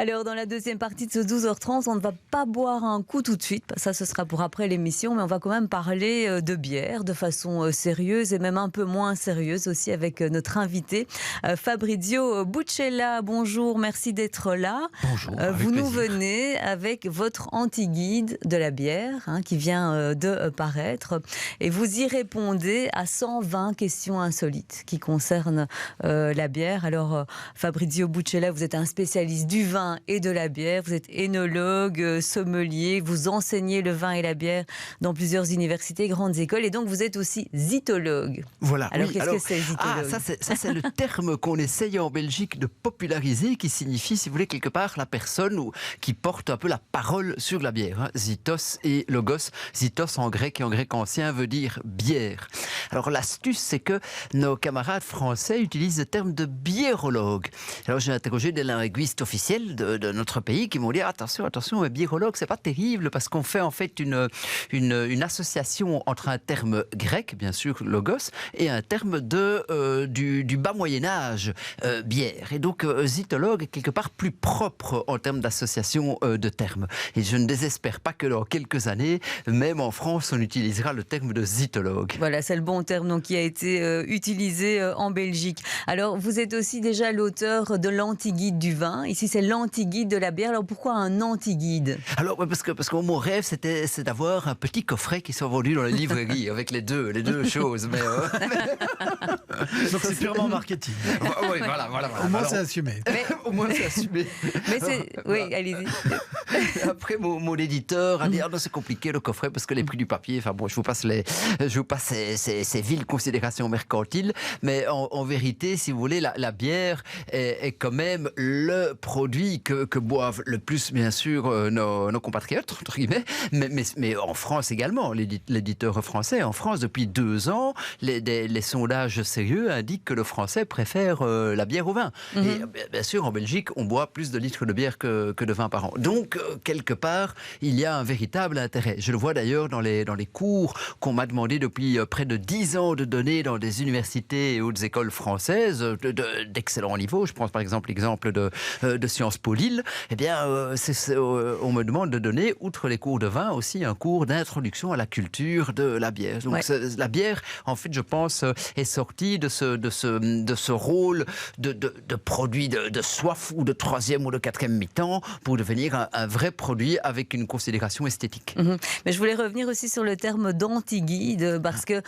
Alors, dans la deuxième partie de ce 12h30, on ne va pas boire un coup tout de suite. Ça, ce sera pour après l'émission. Mais on va quand même parler de bière de façon sérieuse et même un peu moins sérieuse aussi avec notre invité, Fabrizio Buccella. Bonjour, merci d'être là. Bonjour, vous nous plaisir. venez avec votre anti-guide de la bière qui vient de paraître. Et vous y répondez à 120 questions insolites qui concernent la bière. Alors, Fabrizio Buccella, vous êtes un spécialiste du vin et de la bière. Vous êtes énologue, sommelier, vous enseignez le vin et la bière dans plusieurs universités, grandes écoles, et donc vous êtes aussi zytologue. Voilà. Alors, oui, qu'est-ce que c'est, zytologue? ça c'est le terme qu'on essaye en Belgique de populariser, qui signifie, si vous voulez, quelque part la personne qui porte un peu la parole sur la bière. Hein. Zytos et logos. Zytos en grec et en grec ancien veut dire bière. Alors l'astuce, c'est que nos camarades français utilisent le terme de biérologue. Alors j'ai interrogé des linguistes officiels de notre pays qui m'ont dit attention, mais biérologue, c'est pas terrible parce qu'on fait en fait une association entre un terme grec, bien sûr, logos, et un terme du bas Moyen-Âge, bière. Et donc zytologue est quelque part plus propre en termes d'association de termes. Et je ne désespère pas que dans quelques années, même en France, on utilisera le terme de zytologue. Voilà, c'est le bon terme donc, qui a été utilisé en Belgique. Alors, vous êtes aussi déjà l'auteur de l'anti-guide du vin. Ici, c'est l'anti-guide de la bière. Alors, pourquoi un anti-guide? Alors, parce que mon rêve, c'est d'avoir un petit coffret qui soit vendu dans les librairies avec les deux choses. Mais donc c'est purement marketing. Oui, voilà. Au moins, c'est assumé. Au moins, c'est assumé. Mais c'est... Oui, allez-y. Après, mon éditeur a dit non, c'est compliqué le coffret parce que les prix du papier. Enfin bon, je vous passe ces viles considérations mercantiles. Mais en vérité, si vous voulez, la bière est quand même le produit que boivent le plus, bien sûr, nos compatriotes, entre guillemets, mais en France également. L'éditeur français, en France, depuis 2 ans, les sondages sérieux indiquent que le français préfère la bière au vin. Et bien sûr, en Belgique, on boit plus de litres de bière que de vin par an. Donc, quelque part, il y a un véritable intérêt. Je le vois d'ailleurs dans les cours qu'on m'a demandé depuis près de 10 ans de donner dans des universités et hautes écoles françaises d'excellents niveaux. Je prends par exemple l'exemple de Sciences Po Lille. Eh bien, on me demande de donner, outre les cours de vin, aussi un cours d'introduction à la culture de la bière. Donc, la bière, en fait, je pense, est sortie de ce rôle de produit de soif ou de troisième ou de quatrième mi-temps pour devenir un vrai produit avec une considération esthétique. Mais je voulais revenir aussi sur le terme d'anti-guide parce que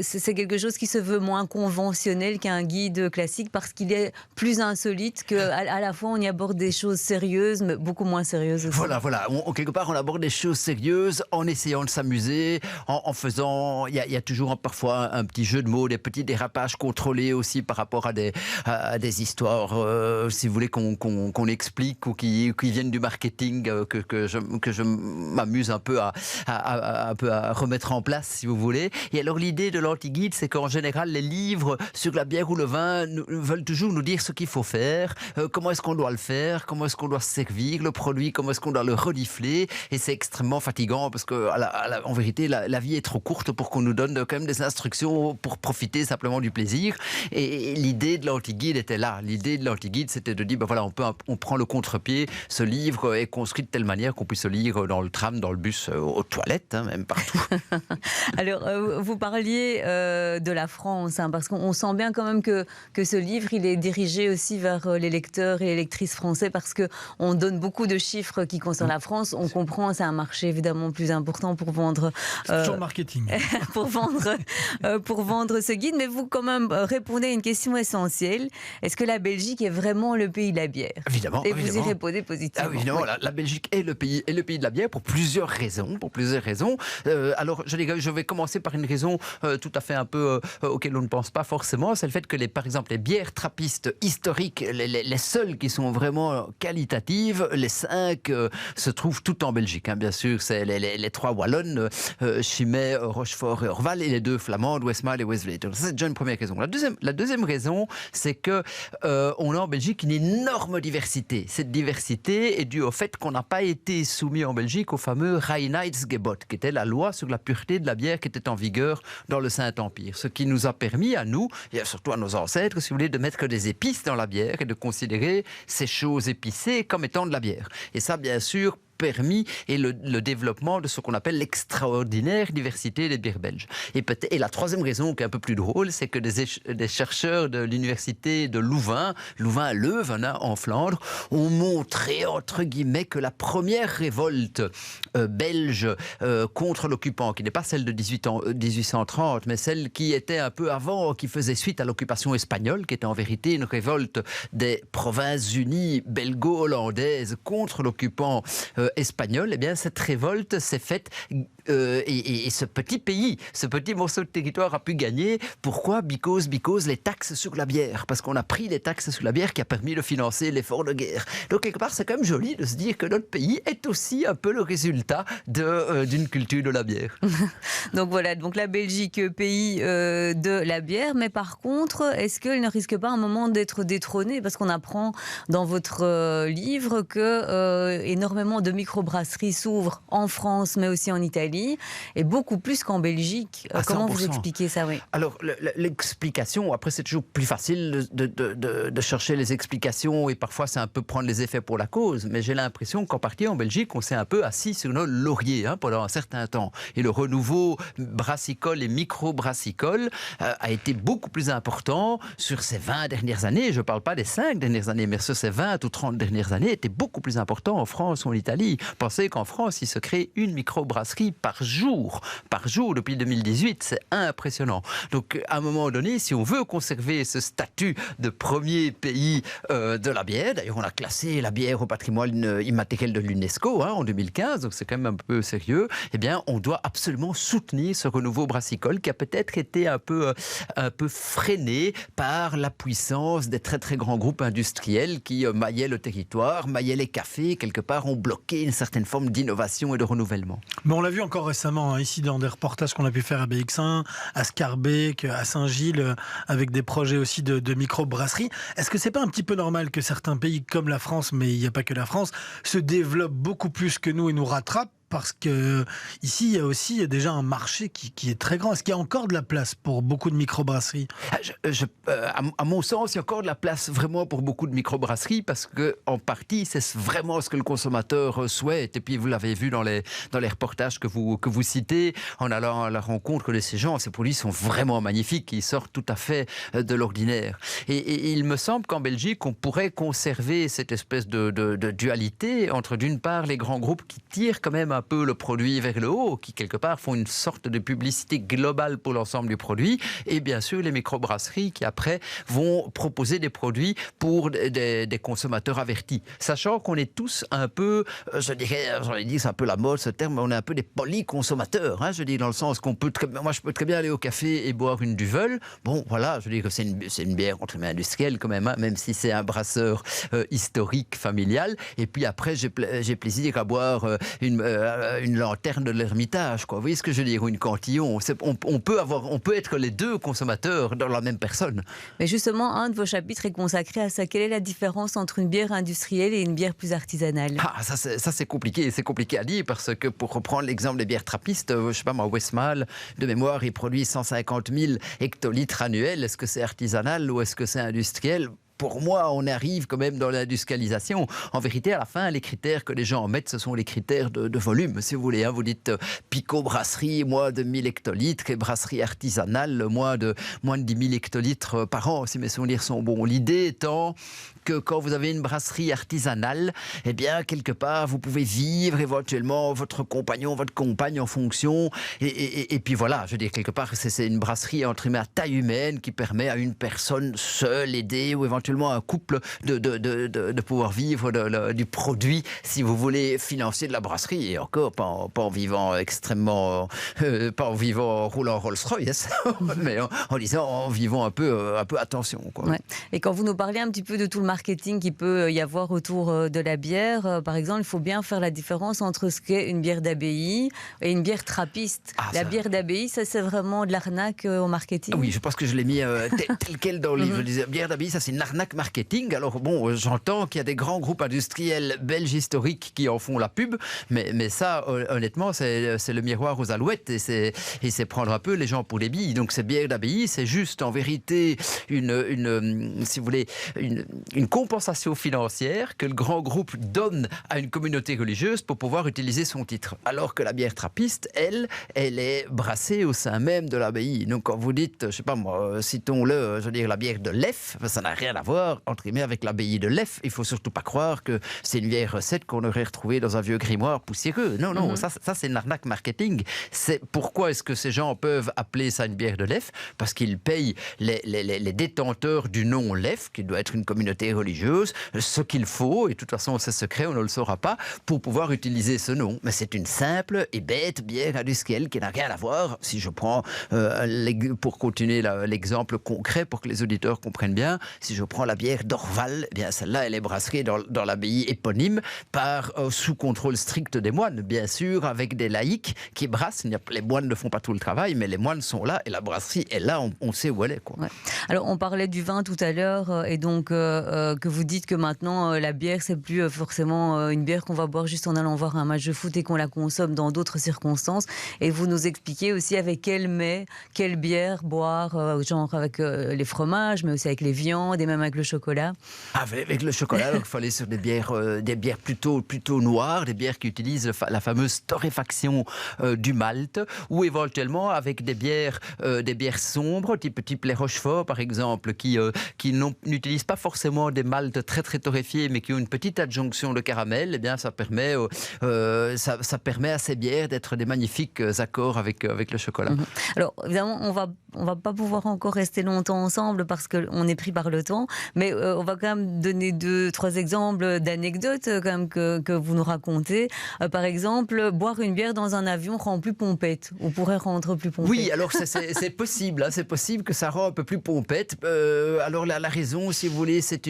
c'est quelque chose qui se veut moins conventionnel qu'un guide classique parce qu'il est plus insolite qu'à la fois on y aborde des choses sérieuses mais beaucoup moins sérieuses aussi. Voilà. Quelque part, on aborde des choses sérieuses en essayant de s'amuser, en faisant... Il y a toujours parfois un petit jeu de mots, des petits dérapages contrôlés aussi par rapport à des histoires, si vous voulez, qu'on explique ou qui viennent du marketing, que je m'amuse un peu à remettre en place, si vous voulez. Et alors, l'idée de l'anti-guide, c'est qu'en général, les livres sur la bière ou le vin veulent toujours nous dire ce qu'il faut faire, comment est-ce qu'on doit le faire, comment est-ce qu'on doit se servir le produit, comment est-ce qu'on doit le renifler. Et c'est extrêmement fatigant parce que, en vérité, la vie est trop courte pour qu'on nous donne quand même des instructions pour profiter simplement du plaisir. Et l'idée de l'anti-guide était là. L'idée de l'anti-guide, c'était de dire, on prend le contre-pied. Ce livre est construit de telle manière qu'on puisse le lire dans le tram, dans le bus, aux toilettes, même partout. Alors, vous parliez de la France, parce qu'on sent bien quand même que ce livre, il est dirigé aussi vers les lecteurs et les lectrices français parce qu'on donne beaucoup de chiffres qui concernent la France. On comprend, c'est un marché évidemment plus important pour vendre... C'est toujours le marketing. pour vendre ce guide. Mais vous, quand même, répondez à une question essentielle. Est-ce que la Belgique est vraiment le pays de la bière? Évidemment. Et vous y répondez positivement. Évidemment, oui. La Belgique est le pays de la bière pour plusieurs raisons. Alors, je vais commencer par une raison tout à fait un peu auquel on ne pense pas forcément. C'est le fait que, par exemple, les bières trappistes historiques, les seules qui sont vraiment qualitatives, les 5 se trouvent toutes en Belgique. Bien sûr, c'est les 3 wallonnes, Chimay, Rochefort et Orval, et les 2 flamandes, Westmalle et Westvleteren. Ça, c'est déjà une première raison. La deuxième raison, c'est que on a en Belgique une énorme diversité. Cette diversité est due au fait qu'on n'a pas été soumis en Belgique au fameux Reinheitsgebot, qui était la loi sur la pureté de la bière qui était en vigueur dans le Saint-Empire. Ce qui nous a permis à nous, et surtout à nos ancêtres, si vous voulez, de mettre des épices dans la bière et de considérer ces choses épicées comme étant de la bière. Et ça, bien sûr, permis et le développement de ce qu'on appelle l'extraordinaire diversité des bières belges. Et la troisième raison qui est un peu plus drôle, c'est que des chercheurs de l'université de Louvain à Leuven, en Flandre, ont montré, entre guillemets, que la première révolte belge contre l'occupant, qui n'est pas celle de 1830, mais celle qui était un peu avant, qui faisait suite à l'occupation espagnole, qui était en vérité une révolte des provinces-unies belgo-hollandaises contre l'occupant espagnol, eh bien cette révolte s'est faite et ce petit morceau de territoire a pu gagner. Pourquoi? Because les taxes sur la bière. Parce qu'on a pris les taxes sur la bière qui a permis de financer l'effort de guerre. Donc quelque part, c'est quand même joli de se dire que notre pays est aussi un peu le résultat d'une culture de la bière. Donc voilà, donc la Belgique, pays de la bière. Mais par contre, est-ce qu'il ne risque pas un moment d'être détrôné? Parce qu'on apprend dans votre livre que énormément de microbrasseries s'ouvrent en France, mais aussi en Italie, et beaucoup plus qu'en Belgique. Comment vous expliquez ça? Oui. Alors, l'explication, après c'est toujours plus facile de chercher les explications, et parfois c'est un peu prendre les effets pour la cause, mais j'ai l'impression qu'en partie en Belgique, on s'est un peu assis sur nos lauriers pendant un certain temps. Et le renouveau brassicole et micro-brassicole a été beaucoup plus important sur ces 20 dernières années. Je ne parle pas des 5 dernières années, mais sur ces 20 ou 30 dernières années, était beaucoup plus important en France ou en Italie. Pensez qu'en France, il se crée une microbrasserie par jour depuis 2018. C'est impressionnant. Donc, à un moment donné, si on veut conserver ce statut de premier pays de la bière, d'ailleurs, on a classé la bière au patrimoine immatériel de l'UNESCO en 2015, donc c'est quand même un peu sérieux, eh bien, on doit absolument soutenir ce renouveau brassicole qui a peut-être été un peu freiné par la puissance des très très grands groupes industriels qui maillaient le territoire, maillaient les cafés, quelque part ont bloqué une certaine forme d'innovation et de renouvellement. Mais on l'a vu encore récemment, ici dans des reportages qu'on a pu faire à BX1, à Scarbeck, à Saint-Gilles, avec des projets aussi de microbrasseries. Est-ce que c'est pas un petit peu normal que certains pays comme la France, mais il n'y a pas que la France, se développent beaucoup plus que nous et nous rattrapent? Parce que ici, il y a aussi déjà un marché qui est très grand. Est-ce qu'il y a encore de la place pour beaucoup de microbrasseries? À mon sens, il y a encore de la place vraiment pour beaucoup de microbrasseries parce que, en partie, c'est vraiment ce que le consommateur souhaite. Et puis, vous l'avez vu dans les reportages que vous citez, en allant à la rencontre de ces gens, ces produits sont vraiment magnifiques, ils sortent tout à fait de l'ordinaire. Et il me semble qu'en Belgique, on pourrait conserver cette espèce de dualité entre, d'une part, les grands groupes qui tirent quand même un peu le produit vers le haut, qui quelque part font une sorte de publicité globale pour l'ensemble du produit, et bien sûr les microbrasseries qui après vont proposer des produits pour des consommateurs avertis. Sachant qu'on est tous un peu, j'en ai dit c'est un peu la mode ce terme, on est un peu des polyconsommateurs, je dis dans le sens qu'on peut moi je peux très bien aller au café et boire une Duvel. Bon voilà, je dis que c'est une bière entre guillemets industrielle quand même, même si c'est un brasseur historique, familial. Et puis après j'ai plaisir à boire une lanterne de l'Ermitage, quoi. Vous voyez ce que je veux dire, ou une Cantillon. On peut être les deux consommateurs dans la même personne. Mais justement, un de vos chapitres est consacré à ça. Quelle est la différence entre une bière industrielle et une bière plus artisanale? Ça c'est compliqué. C'est compliqué à dire parce que pour reprendre l'exemple des bières trappistes, je sais pas moi, Westmalle, de mémoire, il produit 150 000 hectolitres annuels. Est-ce que c'est artisanal ou est-ce que c'est industriel? Pour moi, on arrive quand même dans l'industrialisation. En vérité, à la fin, les critères que les gens mettent, ce sont les critères de volume, si vous voulez. Vous dites Picot brasserie, moins de 1000 hectolitres, et brasserie artisanale, moins de 10 000 hectolitres par an, si mes souvenirs sont bons. L'idée étant que quand vous avez une brasserie artisanale, eh bien, quelque part, vous pouvez vivre éventuellement votre compagnon, votre compagne en fonction. Et puis voilà, je veux dire, quelque part, c'est une brasserie entre guillemets à taille humaine qui permet à une personne seule, aidée ou éventuellement un couple de pouvoir vivre du produit, si vous voulez, financier de la brasserie, et encore pas en vivant extrêmement, pas en vivant en roulant Rolls-Royce, mais en disant en vivant un peu attention, quoi. Ouais. Et quand vous nous parlez un petit peu de tout le marketing qu'il peut y avoir autour de la bière, par exemple, il faut bien faire la différence entre ce qu'est une bière d'abbaye et une bière trappiste. Bière d'abbaye, ça c'est vraiment de l'arnaque au marketing. Oui, je pense que je l'ai mis tel quel dans le livre. Je disais, bière d'abbaye, ça c'est une arnaque arnaque marketing. Alors bon, j'entends qu'il y a des grands groupes industriels belges historiques qui en font la pub, mais ça, honnêtement, c'est le miroir aux alouettes et c'est prendre un peu les gens pour des billes. Donc ces bières d'abbaye, c'est juste en vérité si vous voulez, une compensation financière que le grand groupe donne à une communauté religieuse pour pouvoir utiliser son titre. Alors que la bière trappiste, elle est brassée au sein même de l'abbaye. Donc quand vous dites, je sais pas moi, citons-le, je veux dire la bière de Leffe, ça n'a rien à voir entre guillemets avec l'abbaye de Leffe. Il faut surtout pas croire que c'est une vieille recette qu'on aurait retrouvée dans un vieux grimoire poussiéreux. Non, ça c'est une arnaque marketing. Pourquoi est-ce que ces gens peuvent appeler ça une bière de Leffe? Parce qu'ils payent les détenteurs du nom Leffe, qui doit être une communauté religieuse, ce qu'il faut, et de toute façon c'est secret, on ne le saura pas, pour pouvoir utiliser ce nom. Mais c'est une simple et bête bière industrielle qui n'a rien à voir. Si je prends, pour continuer l'exemple concret, pour que les auditeurs comprennent bien, si je prends la bière d'Orval, eh bien celle-là, elle est brassée dans l'abbaye éponyme sous contrôle strict des moines, bien sûr, avec des laïcs qui brassent. Les moines ne font pas tout le travail, mais les moines sont là et la brasserie est là, on sait où elle est, quoi. Ouais. Alors on parlait du vin tout à l'heure et donc que vous dites que maintenant la bière c'est plus forcément une bière qu'on va boire juste en allant voir un match de foot et qu'on la consomme dans d'autres circonstances, et vous nous expliquez aussi avec quel mets, quelle bière boire, genre avec les fromages mais aussi avec les viandes et même avec le chocolat. Avec le chocolat, il faut aller sur des bières plutôt noires, des bières qui utilisent la fameuse torréfaction du malt, ou éventuellement avec des bières sombres, type les Rochefort par exemple, qui n'utilisent pas forcément des maltes très très torréfiés, mais qui ont une petite adjonction de caramel. Eh bien, ça permet à ces bières d'être des magnifiques accords avec le chocolat. Alors évidemment, on va pas pouvoir encore rester longtemps ensemble parce qu'on est pris par le temps, mais on va quand même donner 2-3 exemples d'anecdotes quand même que vous nous racontez. Par exemple, boire une bière dans un avion rend plus pompette, ou pourrait rendre plus pompette. Oui, alors c'est possible, hein, c'est possible que ça rend un peu plus pompette. Alors la raison, si vous voulez, c'est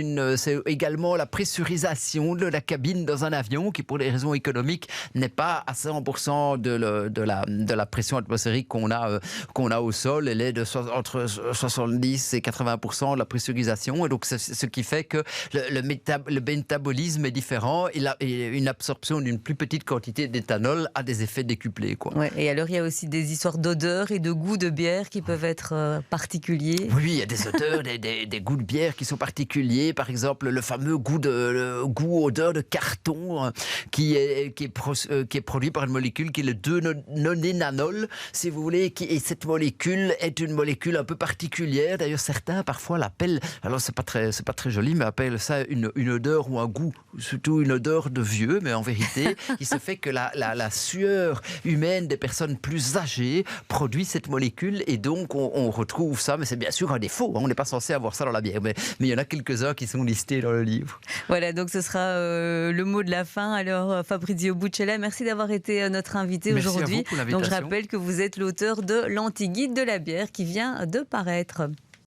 également la pressurisation de la cabine dans un avion qui, pour des raisons économiques, n'est pas à 100% de la pression atmosphérique qu'on a au sol. Elle est entre 70 et 80% de la pressurisation, et donc c'est ce qui fait que le métabolisme est différent et une absorption d'une plus petite quantité d'éthanol a des effets décuplés, quoi. Ouais, et alors il y a aussi des histoires d'odeurs et de goûts de bière qui peuvent être particuliers. Oui, il y a des odeurs, des goûts de bière qui sont particuliers. Par exemple, le fameux goût-odeur de carton qui est produit par une molécule qui est le 2-nonénanol, si vous voulez. Et cette molécule est une molécule un peu particulière. D'ailleurs, certains parfois l'appellent, alors c'est pas très joli, mais appellent ça une odeur ou un goût, surtout une odeur de vieux. Mais en vérité, il se fait que la sueur humaine des personnes plus âgées produit cette molécule, et donc on retrouve ça. Mais c'est bien sûr un défaut, hein. On n'est pas censé avoir ça dans la bière, mais il y en a quelques-uns qui sont listés dans le livre. Voilà, donc ce sera le mot de la fin. Alors Fabrizio Buccella, merci d'avoir été notre invité aujourd'hui. Merci à vous pour l'invitation. Donc je rappelle que vous êtes l'auteur de l'Antiguide de la bière qui vient de paraître.